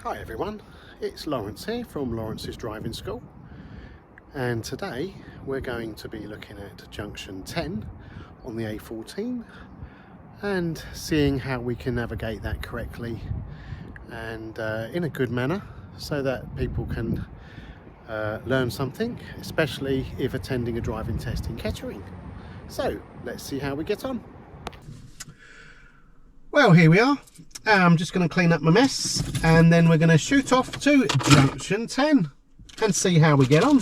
Hi everyone, it's Lawrence here from Lawrence's Driving School, and today we're going to be looking at Junction 10 on the A14 and seeing how we can navigate that correctly and in a good manner so that people can learn something, especially if attending a driving test in Kettering. So let's see how we get on. Well, here we are. I'm just going to clean up my mess and then we're going to shoot off to Junction 10 and see how we get on.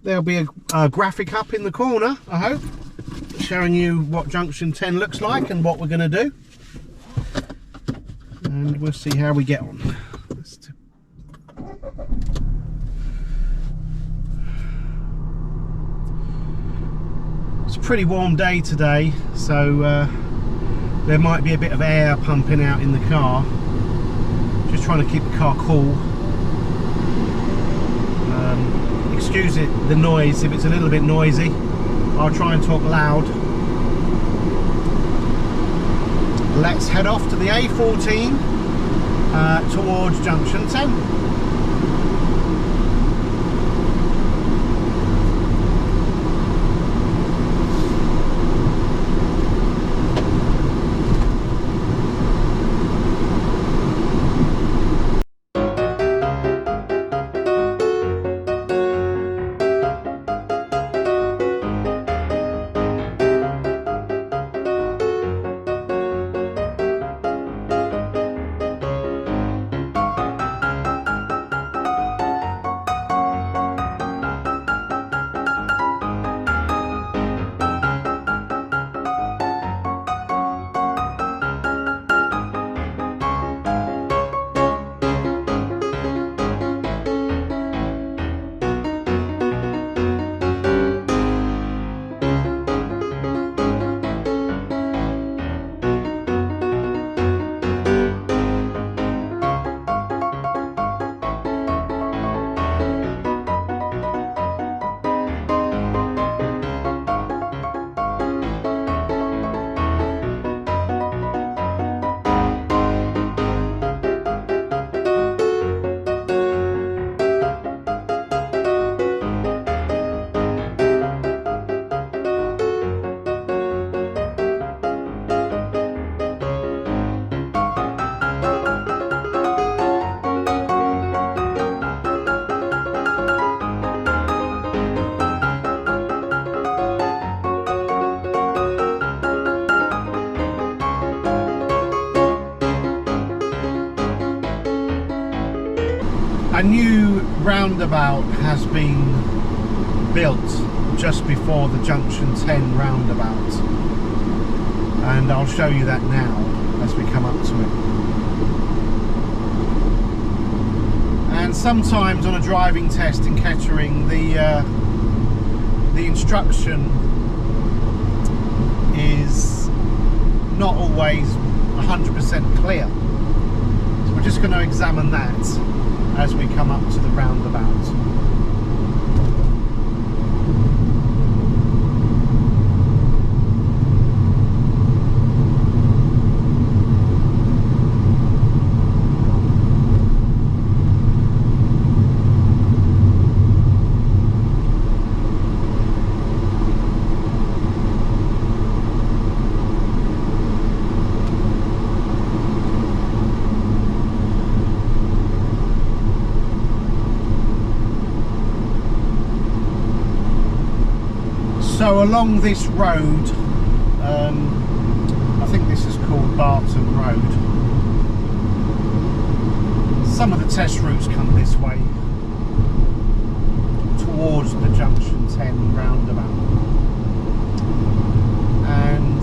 There'll be a graphic up in the corner, I hope, showing you what Junction 10 looks like and what we're going to do. And we'll see how we get on. It's a pretty warm day today, so there might be a bit of air pumping out in the car. Just trying to keep the car cool. Excuse the noise if it's a little bit noisy. I'll try and talk loud. Let's head off to the A14 towards Junction 10. A new roundabout has been built just before the Junction 10 roundabout, and I'll show you that now as we come up to it. And sometimes on a driving test in Kettering, the instruction is not always 100% clear, so we're just going to examine that as we come up to the roundabout. So along this road, I think this is called Barton Road. Some of the test routes come this way towards the Junction 10 roundabout. And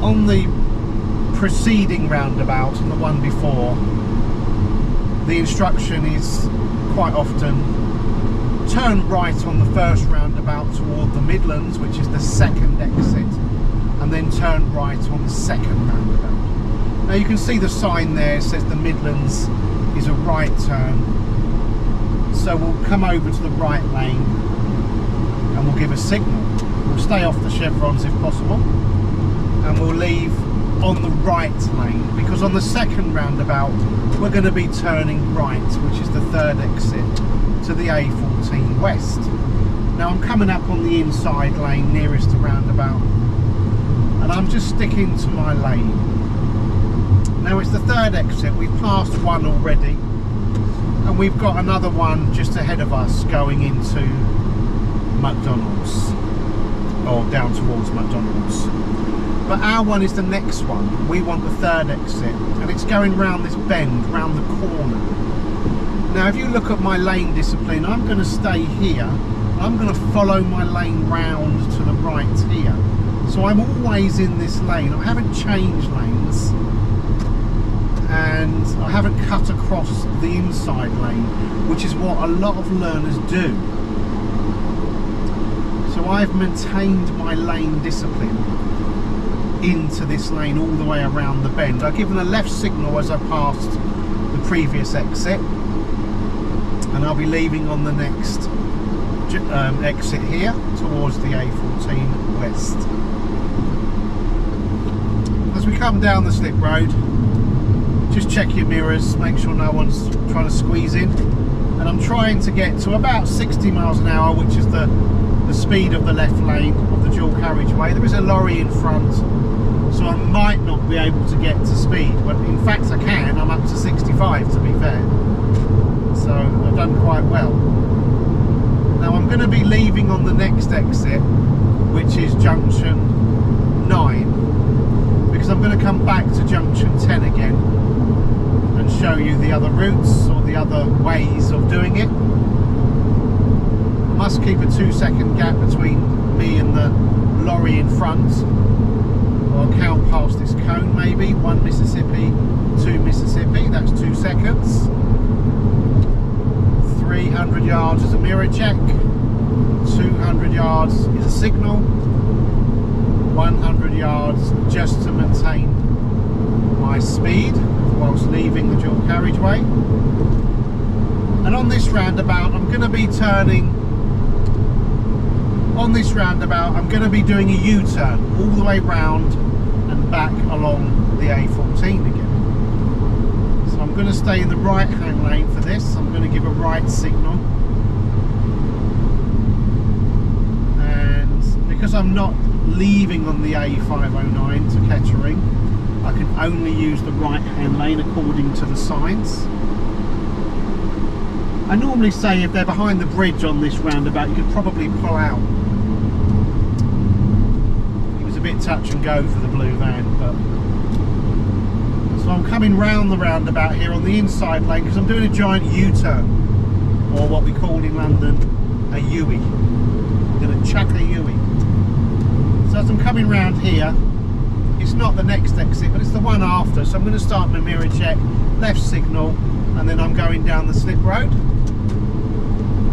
on the preceding roundabout and the one before, the instruction is quite often turn right on the first roundabout toward the Midlands, which is the second exit, and then turn right on the second roundabout. Now you can see the sign there, it says the Midlands is a right turn, so we'll come over to the right lane and we'll give a signal. We'll stay off the chevrons if possible, and we'll leave on the right lane, because on the second roundabout we're going to be turning right, which is the third exit to the A14 West. Now I'm coming up on the inside lane nearest the roundabout, and I'm just sticking to my lane. Now it's the third exit, we've passed one already, and we've got another one just ahead of us going into McDonald's, or down towards McDonald's. But our one is the next one. We want the third exit, and it's going round this bend, round the corner. Now if you look at my lane discipline, I'm going to stay here. I'm going to follow my lane round to the right here. So I'm always in this lane. I haven't changed lanes, and I haven't cut across the inside lane, which is what a lot of learners do. So I've maintained my lane discipline into this lane all the way around the bend. I've given a left signal as I passed the previous exit, and I'll be leaving on the next exit here towards the A14 West. As we come down the slip road, just check your mirrors, make sure no one's trying to squeeze in, and I'm trying to get to about 60 miles an hour, which is the speed of the left lane of the dual carriageway. There is a lorry in front, so I might not be able to get to speed, but in fact I can. I'm up to 65 to be fair, so I've done quite well. Now I'm going to be leaving on the next exit, which is Junction 9, because I'm going to come back to Junction 10 again and show you the other routes or the other ways of doing it. I must keep a 2-second gap between me and the lorry in front, or I'll count past this cone maybe. 1 Mississippi, 2 Mississippi, that's 2 seconds. 300 yards is a mirror check, 200 yards is a signal, 100 yards just to maintain my speed whilst leaving the dual carriageway. And on this roundabout I'm going to be turning, on this roundabout I'm going to be doing a U-turn all the way round and back along the A14 again. So I'm going to stay in the right hand lane for this. I'm going to give a right signal, and because I'm not leaving on the A509 to Kettering, I can only use the right hand lane according to the signs. I normally say if they're behind the bridge on this roundabout, you could probably pull out. It was a bit touch and go for the blue van, but so I'm coming round the roundabout here on the inside lane because I'm doing a giant U-turn, or what we call in London a U-ey. I'm going to chuck a U-ey. So as I'm coming round here, it's not the next exit, but it's the one after. So I'm going to start my mirror check, left signal, and then I'm going down the slip road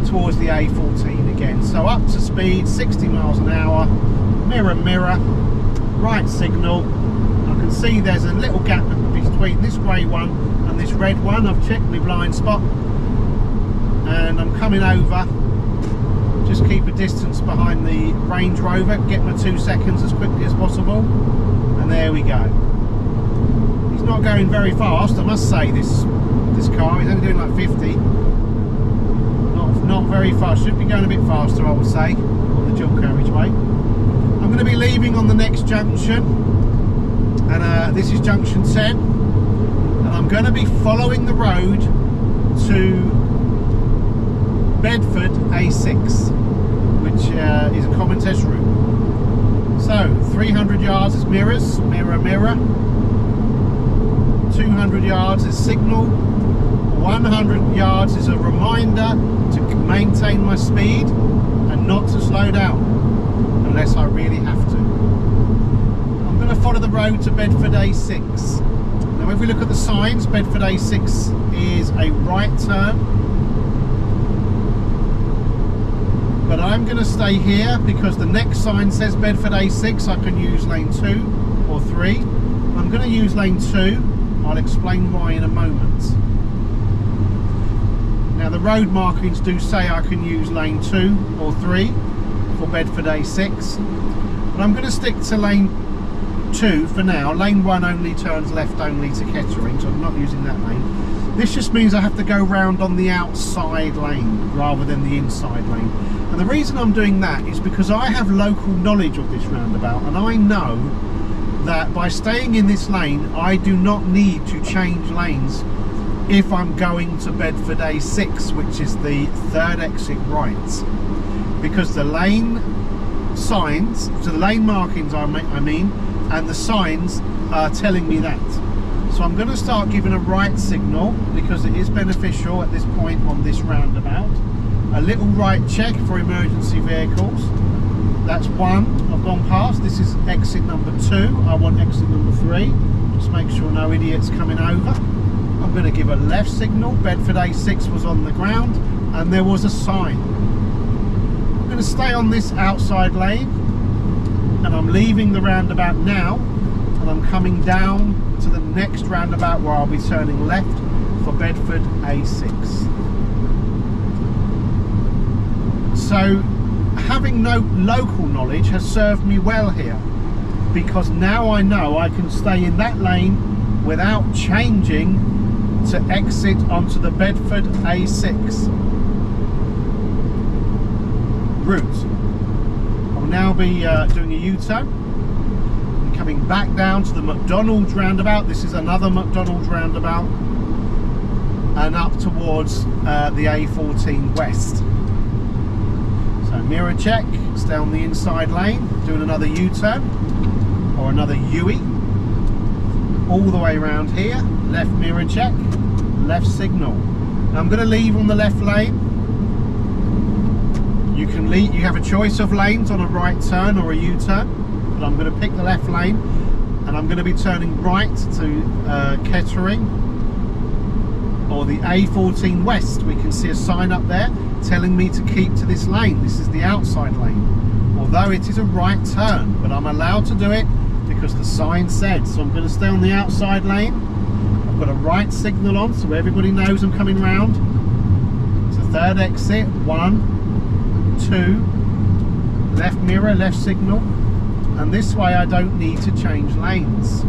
towards the A14 again. So up to speed, 60 miles an hour, mirror, mirror, right signal. I can see there's a little gap between this grey one and this red one. I've checked my blind spot, and I'm coming over. Just keep a distance behind the Range Rover, get my 2 seconds as quickly as possible, and there we go. He's not going very fast, I must say, this car. He's only doing like 50. Not very fast. Should be going a bit faster, I would say, on the dual carriageway. I'm going to be leaving on the next junction, and this is Junction 10, and I'm going to be following the road to Bedford A6, which is a common test route. So 300 yards is mirrors, mirror, mirror. 200 yards is signal. 100 yards is a reminder to maintain my speed and not to slow down unless I really have to. I'm going to follow the road to Bedford A6. Now if we look at the signs, Bedford A6 is a right turn, but I'm going to stay here because the next sign says Bedford A6. I can use lane 2 or 3. I'm going to use lane 2. I'll explain why in a moment. Now the road markings do say I can use lane 2 or 3 for Bedford A6, but I'm going to stick to lane 2 for now. Lane 1 only turns left only to Kettering, so I'm not using that lane. This just means I have to go round on the outside lane rather than the inside lane. And the reason I'm doing that is because I have local knowledge of this roundabout, and I know that by staying in this lane, I do not need to change lanes if I'm going to Bedford A6, which is the third exit right, because the lane signs, so the lane markings I mean, and the signs are telling me that. So I'm going to start giving a right signal because it is beneficial at this point on this roundabout. A little right check for emergency vehicles. That's 1 I've gone past. This is exit number 2. I want exit number 3. Just make sure no idiots coming over. I'm going to give a left signal. Bedford A6 was on the ground and there was a sign. I'm going to stay on this outside lane, and I'm leaving the roundabout now, and I'm coming down to the next roundabout where I'll be turning left for Bedford A6. So having no local knowledge has served me well here, because now I know I can stay in that lane without changing to exit onto the Bedford A6 route. I'll now be doing a U-turn and coming back down to the McDonald roundabout. This is another McDonald roundabout, and up towards the A14 West. So mirror check, stay on the inside lane, doing another U-turn or another U-ey, all the way around here, left mirror check, left signal. Now I'm going to leave on the left lane. You can leave, you have a choice of lanes on a right turn or a U-turn, but I'm going to pick the left lane, and I'm going to be turning right to Kettering or the A14 West. We can see a sign up there telling me to keep to this lane. This is the outside lane, although it is a right turn, but I'm allowed to do it because the sign said. So I'm going to stay on the outside lane. I've got a right signal on so everybody knows I'm coming round. It's a third exit, 1, 2, left mirror, left signal, and this way I don't need to change lanes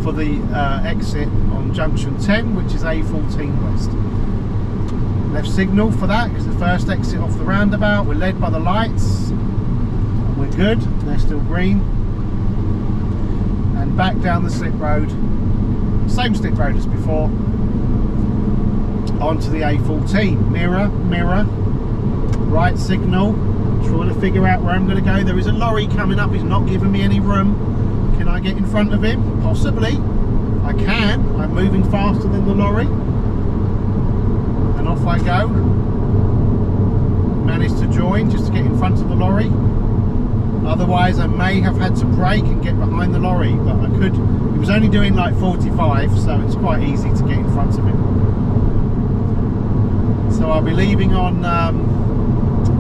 for the exit on Junction 10, which is A14 West. Left signal for that is the first exit off the roundabout. We're led by the lights and we're good, they're still green. And back down the slip road, same slip road as before, onto the A14. Mirror, mirror, right signal, trying to figure out where I'm going to go. There is a lorry coming up, he's not giving me any room. Can I get in front of him? Possibly. I can. I'm moving faster than the lorry. And off I go. Managed to join just to get in front of the lorry. Otherwise I may have had to brake and get behind the lorry, but I could. It was only doing like 45, so it's quite easy to get in front of him. So I'll be leaving on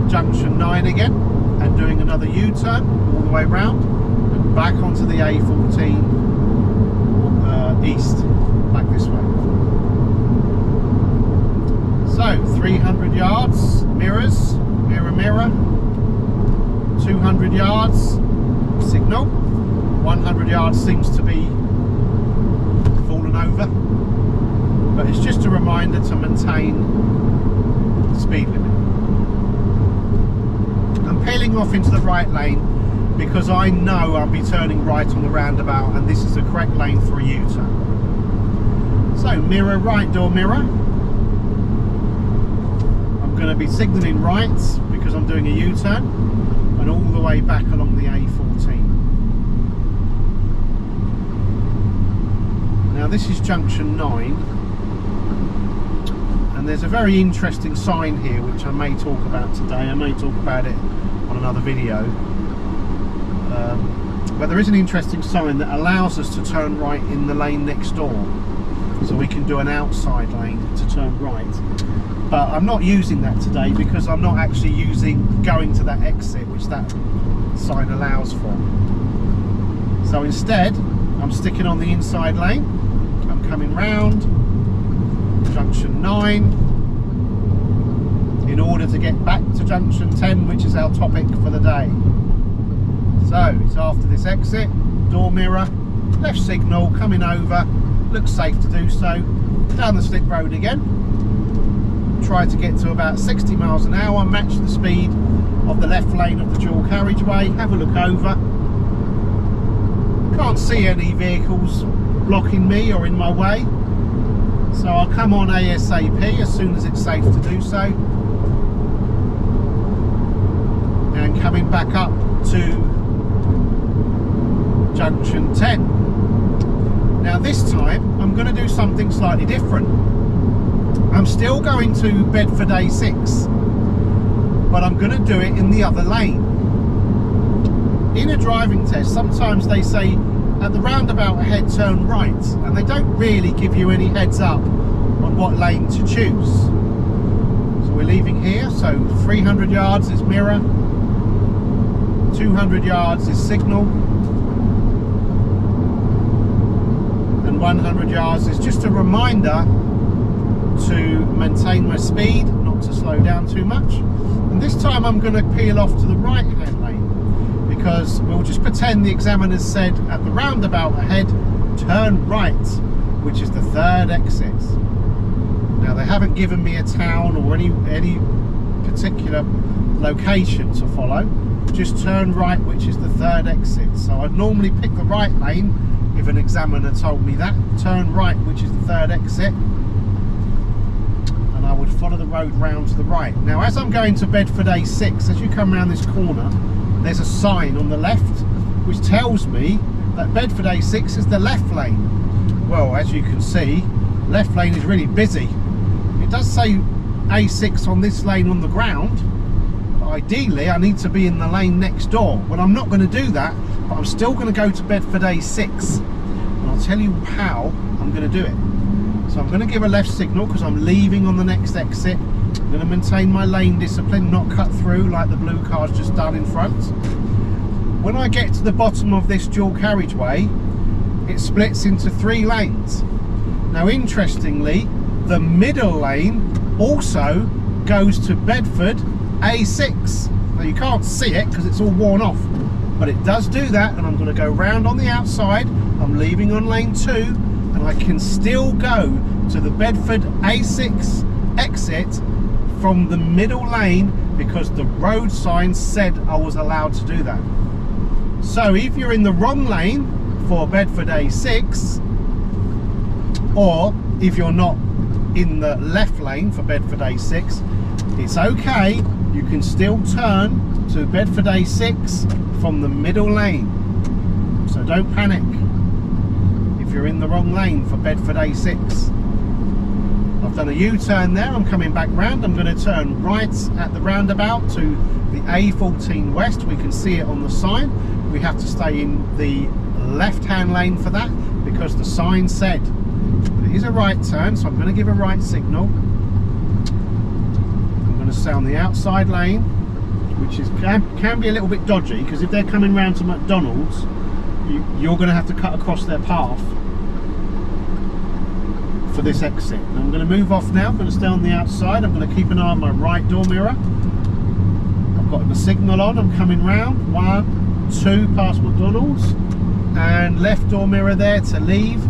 Junction 9 again and doing another U-turn all the way round and back onto the A14 east, back this way. So 300 yards, mirrors, mirror, mirror, 200 yards, signal, 100 yards seems to be fallen over, but it's just a reminder to maintain the speed limit. I'm peeling off into the right lane because I know I'll be turning right on the roundabout and this is the correct lane for a U-turn. So mirror, right door mirror. I'm going to be signalling right because I'm doing a U-turn and all the way back along the A14. Now this is Junction 9 and there's a very interesting sign here which I may talk about today. I may talk about it on another video. But there is an interesting sign that allows us to turn right in the lane next door, so we can do an outside lane to turn right. But I'm not using that today because I'm not actually going to that exit which that sign allows for. So instead I'm sticking on the inside lane. I'm coming round Junction 9 in order to get back to Junction 10, which is our topic for the day. So it's after this exit, door mirror, left signal, coming over, looks safe to do so, down the slip road again, try to get to about 60 miles an hour, match the speed of the left lane of the dual carriageway, have a look over, can't see any vehicles blocking me or in my way, so I'll come on ASAP as soon as it's safe to do so, and coming back up to Junction 10. Now this time I'm going to do something slightly different. I'm still going to Bedford A6, but I'm going to do it in the other lane. In a driving test, sometimes they say at the roundabout ahead turn right, and they don't really give you any heads up on what lane to choose. So we're leaving here, so 300 yards is mirror, 200 yards is signal, 100 yards is just a reminder to maintain my speed, not to slow down too much. And this time I'm going to peel off to the right hand lane, because we'll just pretend the examiners said at the roundabout ahead turn right, which is the third exit. Now they haven't given me a town or any particular location to follow, just turn right, which is the third exit. So I'd normally pick the right lane if an examiner told me that, turn right, which is the third exit, and I would follow the road round to the right. Now as I'm going to Bedford A6, as you come around this corner, there's a sign on the left which tells me that Bedford A6 is the left lane. Well, as you can see, left lane is really busy. It does say A6 on this lane on the ground, but ideally I need to be in the lane next door. Well, I'm not going to do that, but I'm still going to go to Bedford A6, and I'll tell you how I'm going to do it. So I'm going to give a left signal because I'm leaving on the next exit. I'm going to maintain my lane discipline, not cut through like the blue car's just done in front. When I get to the bottom of this dual carriageway, it splits into 3 lanes. Now interestingly, the middle lane also goes to Bedford A6. Now you can't see it because it's all worn off, but it does do that, and I'm going to go round on the outside. I'm leaving on lane 2, and I can still go to the Bedford A6 exit from the middle lane because the road sign said I was allowed to do that. So if you're in the wrong lane for Bedford A6, or if you're not in the left lane for Bedford A6, it's okay, you can still turn to Bedford A6 from the middle lane. So don't panic if you're in the wrong lane for Bedford A6. I've done a U-turn there, I'm coming back round. I'm going to turn right at the roundabout to the A14 West. We can see it on the sign. We have to stay in the left-hand lane for that because the sign said. But it is a right turn, so I'm going to give a right signal. I'm going to stay on the outside lane, which is can be a little bit dodgy because if they're coming round to McDonald's, you're going to have to cut across their path for this exit. And I'm going to move off now. I'm going to stay on the outside. I'm going to keep an eye on my right door mirror. I've got the signal on. I'm coming round. 1, 2 past McDonald's, and left door mirror there to leave,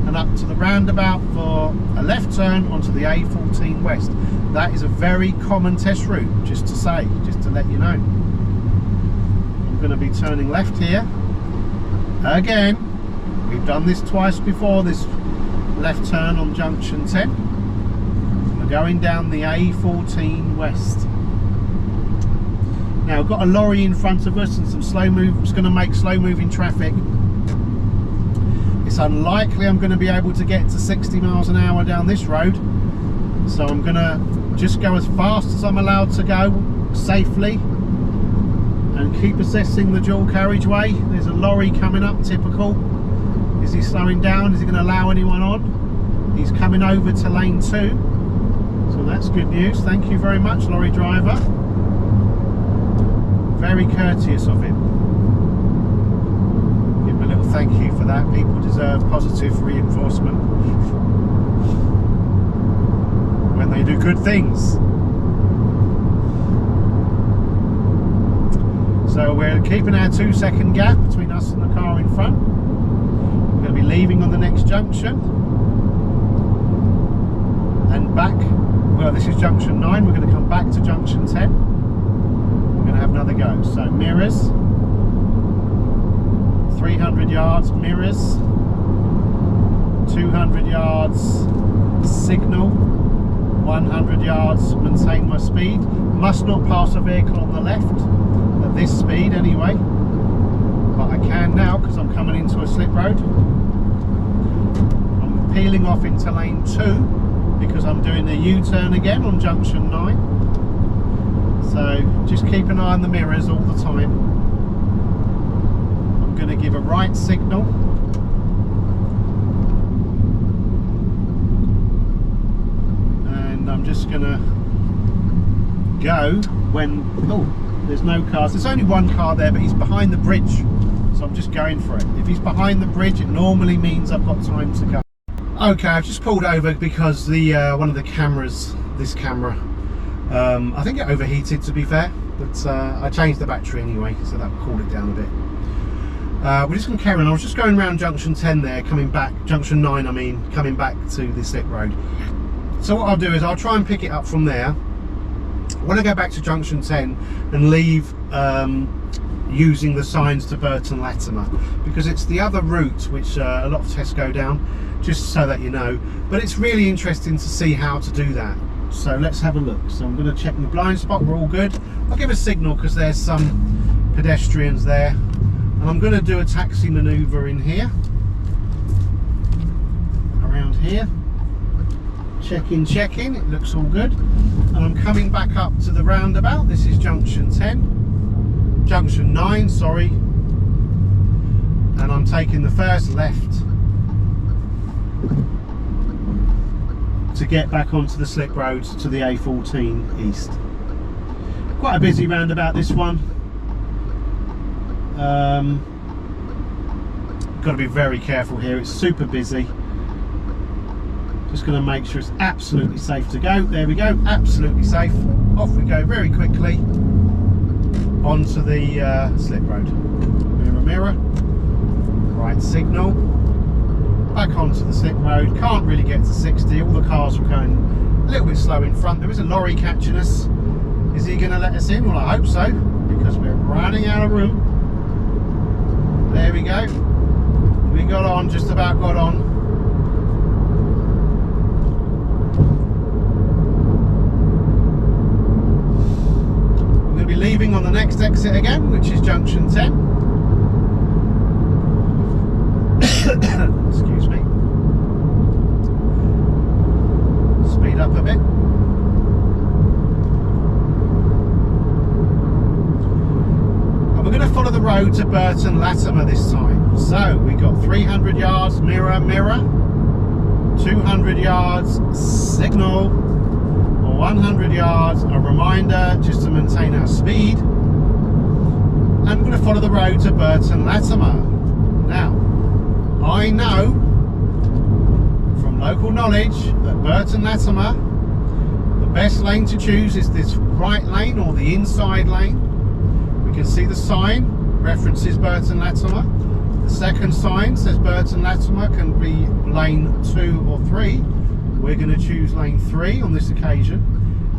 and up to the roundabout for a left turn onto the A14 West. That is a very common test route, just to say, just to let you know. I'm going to be turning left here. Again, we've done this twice before, this left turn on Junction 10. We're going down the A14 West. Now, we've got a lorry in front of us and some slow move. It's going to make slow moving traffic. It's unlikely I'm going to be able to get to 60 miles an hour down this road. So I'm going to just go as fast as I'm allowed to go safely and keep assessing the dual carriageway. There's a lorry coming up, typical. Is he slowing down? Is he going to allow anyone on? He's coming over to lane 2. So that's good news. Thank you very much, lorry driver. Very courteous of him. Give him a little thank you for that. People deserve positive reinforcement when they do good things. So we're keeping our 2-second gap between us and the car in front. We're going to be leaving on the next junction. And back, well, this is junction 9, we're going to come back to junction 10. We're going to have another go. So mirrors, 300 yards, mirrors, 200 yards, signal, 100 yards, maintain my speed. Must not pass a vehicle on the left, at this speed anyway. But I can now because I'm coming into a slip road. I'm peeling off into lane 2. Because I'm doing the U-turn again on junction 9. So just keep an eye on the mirrors all the time. I'm going to give a right signal. And I'm just going to go when, oh, there's no cars. There's only one car there, but he's behind the bridge. So I'm just going for it. If he's behind the bridge, it normally means I've got time to go. Okay, I've just pulled over because the one of the cameras, this camera, I think it overheated, to be fair, but I changed the battery anyway, so that cooled it down a bit. We're just going to carry on. I was just going around junction 10 there, coming back, junction 9 I mean, coming back to the slip road. So what I'll do is I'll try and pick it up from there. When I go back to junction 10 and leave using the signs to Burton Latimer, because it's the other route which a lot of tests go down, just so that you know, but it's really interesting to see how to do that. So let's have a look. So I'm going to check the blind spot, we're all good. I'll give a signal because there's some pedestrians there, and I'm going to do a taxi maneuver in here, around here. Check in, it looks all good. And I'm coming back up to the roundabout. This is junction 9, sorry, and I'm taking the first left to get back onto the slip road to the A14 East. Quite a busy roundabout, this one. Got to be very careful here, it's super busy. Just going to make sure it's absolutely safe to go. There we go, absolutely safe. Off we go very quickly onto the slip road. Mirror, right signal. Back onto the slip road, can't really get to 60, all the cars are going a little bit slow in front. There is a lorry catching us. Is he going to let us in? Well, I hope so, because we're running out of room. There we go. We got on, just about got on. We're going to be leaving on the next exit again, which is junction 10. Excuse me. Speed up a bit. And we're going to follow the road to Burton Latimer this time. So we've got 300 yards, mirror, 200 yards, signal, or 100 yards, a reminder just to maintain our speed. And we're going to follow the road to Burton Latimer. Now, I know from local knowledge that Burton Latimer, the best lane to choose is this right lane or the inside lane. We can see the sign references Burton Latimer. The second sign says Burton Latimer can be lane 2 or 3. We're going to choose lane 3 on this occasion.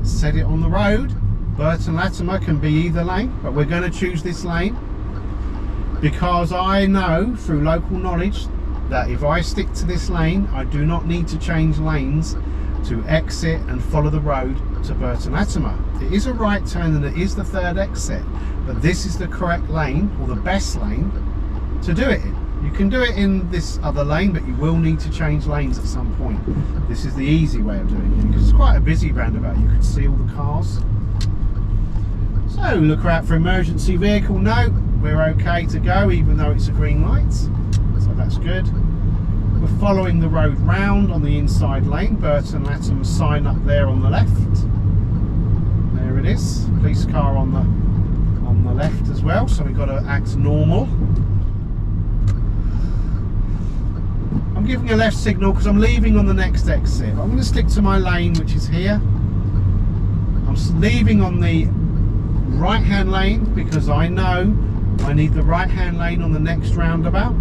Set it on the road. Burton Latimer can be either lane, but we're going to choose this lane because I know through local knowledge that if I stick to this lane, I do not need to change lanes to exit and follow the road to Burton Latimer. It is a right turn and it is the third exit, but this is the correct lane, or the best lane, to do it in. You can do it in this other lane, but you will need to change lanes at some point. This is the easy way of doing it, because it's quite a busy roundabout. You can see all the cars. So look out for emergency vehicle. No, we're okay to go, even though it's a green light. So that's good. We're following the road round on the inside lane. Burton Latimer sign up there on the left. There it is. Police car on the left as well. So we've got to act normal. I'm giving a left signal because I'm leaving on the next exit. I'm going to stick to my lane, which is here. I'm leaving on the right hand lane because I know I need the right hand lane on the next roundabout.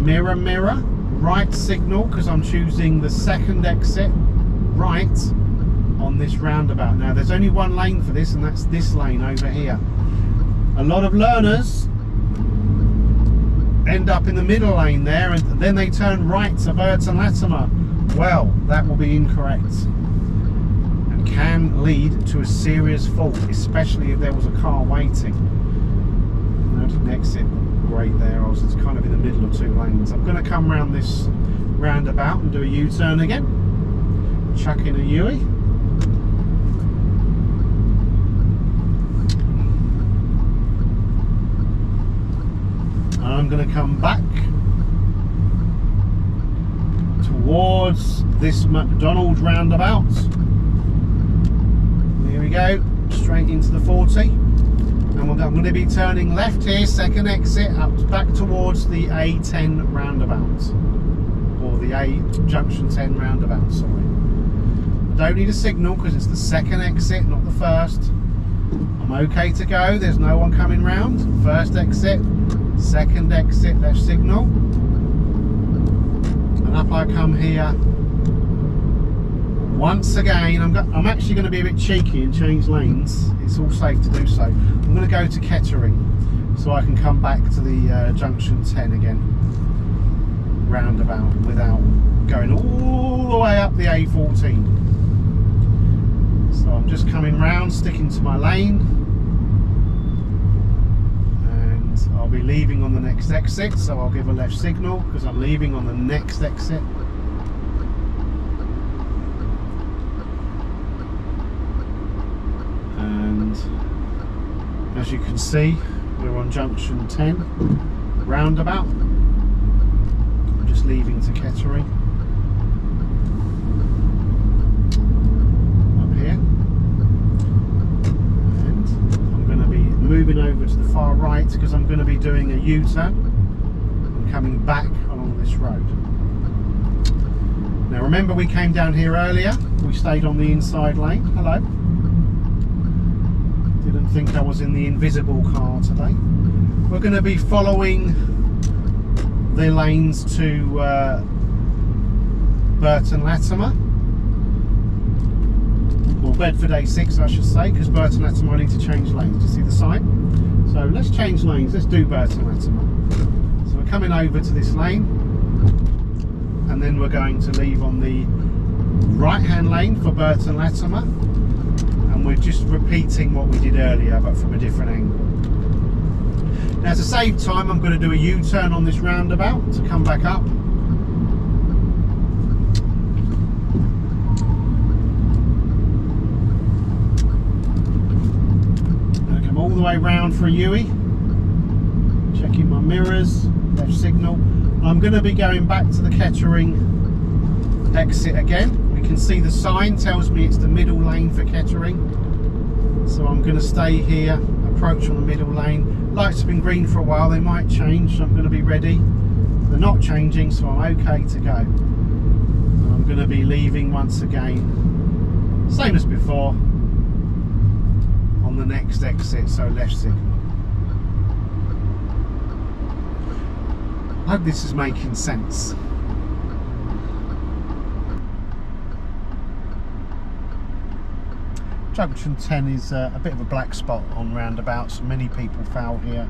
Mirror, mirror, right signal because I'm choosing the second exit right on this roundabout. Now there's only one lane for this, and that's this lane over here. A lot of learners end up in the middle lane there, and then they turn right to Burton Latimer. Well, that will be incorrect and can lead to a serious fault, especially if there was a car waiting. I didn't exit great there. I was just kind of in the middle of two lanes. I'm going to come around this roundabout and do a U-turn again, chuck in a U-turn. I'm going to come back towards this McDonald roundabout. There we go, straight into the 40. And I'm going to be turning left here, second exit, up back towards the A10 roundabout. Or the Junction 10 roundabout, sorry. I don't need a signal because it's the second exit, not the first. I'm okay to go, there's no one coming round. First exit, second exit, left signal, and up I come here once again. I'm actually going to be a bit cheeky and change lanes. It's all safe to do so. I'm going to go to Kettering so I can come back to the Junction 10 again roundabout without going all the way up the A14. So I'm just coming round, sticking to my lane. I'll be leaving on the next exit, so I'll give a left signal because I'm leaving on the next exit. And as you can see, we're on Junction 10 roundabout. I'm just leaving to Kettering. Up here. And I'm going to be moving over to the far right because I'm going to be doing a U-turn and coming back along this road. Now remember, we came down here earlier, we stayed on the inside lane. Hello. Didn't think I was in the invisible car today. We're going to be following the lanes to Burton Latimer, or Bedford A6 I should say, because Burton Latimer I need to change lanes. Do you see the sign? So let's change lanes, let's do Burton Latimer. So we're coming over to this lane, and then we're going to leave on the right hand lane for Burton Latimer, and we're just repeating what we did earlier but from a different angle. Now to save time, I'm going to do a U-turn on this roundabout to come back up. All the way round for a U-turn, checking my mirrors, left signal. I'm going to be going back to the Kettering exit again. We can see the sign tells me it's the middle lane for Kettering, so I'm going to stay here, approach on the middle lane. Lights have been green for a while, they might change, so I'm going to be ready. They're not changing, so I'm okay to go. And I'm going to be leaving once again, same as before, on the next exit, so left signal. I hope this is making sense. Junction 10 is a bit of a black spot on roundabouts. Many people foul here,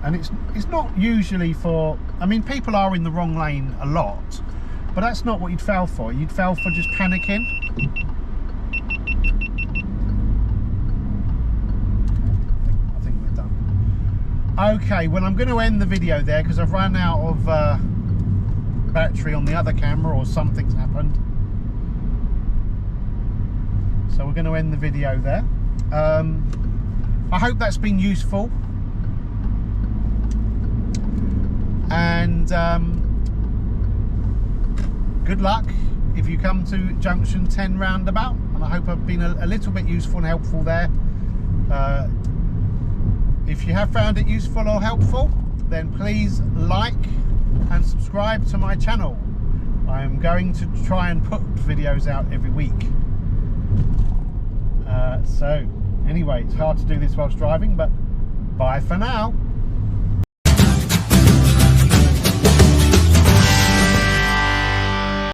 and it's not usually for, I mean, people are in the wrong lane a lot, but that's not what you'd foul for. You'd foul for just panicking. Okay, well I'm going to end the video there because I've run out of battery on the other camera, or something's happened. So we're going to end the video there. I hope that's been useful. And good luck if you come to Junction 10 roundabout. And I hope I've been a little bit useful and helpful there. If you have found it useful or helpful, then please like and subscribe to my channel. I am going to try and put videos out every week. So Anyway, it's hard to do this whilst driving, but bye for now.